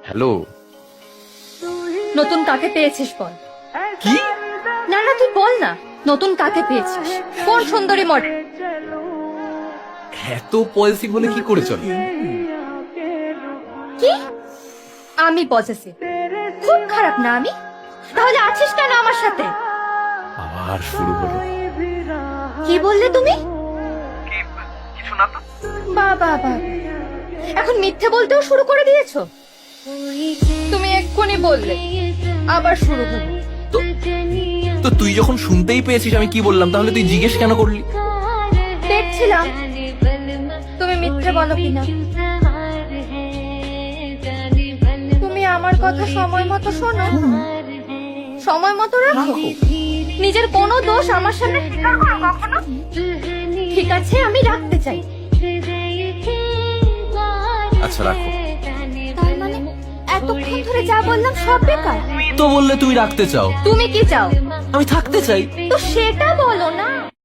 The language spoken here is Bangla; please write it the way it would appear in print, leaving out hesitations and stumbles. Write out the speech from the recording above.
হ্যালো। নতুন কাকে পেয়েছিস বল। কি? না না তুই বল না, নতুন কাকে পেয়েছিস? কোন সুন্দরী মডেল? এত পজিটিভ বলে কি করে চলে? কি? আমি পজেসিভ? খুব খারাপ না আমি? তাহলে আছিস কেন আমার সাথে? আবার শুরু হলো। কি বললে তুমি? কিছু না তো। বাবা বাবা, এখন মিথ্যে বলতেও শুরু করে দিয়েছো? তুমি এক্ষুনি বললে আবার শুরু হলো। তো তুই যখন শুনতেই পেয়েছিস আমি কি বললাম, তাহলে তুই জিজ্ঞেস কেন করলি? দেখছিলাম তুমি মিথ্যে বলো কিনা। তুমি আমার কথা সময় মতো শোনো, সময় মতো রাখো, নিজের কোনো দোষ আমার সামনে স্বীকার করো কখনো। ঠিক আছে, আমি রাখতে চাই। আচ্ছা রাখো। তার মানে এতক্ষণ ধরে যা বললাম সব বেকার? তো বললে তুমি রাখতে চাও, তুমি কি চাও? আমি থাকতে চাই। তো সেটা বলো না।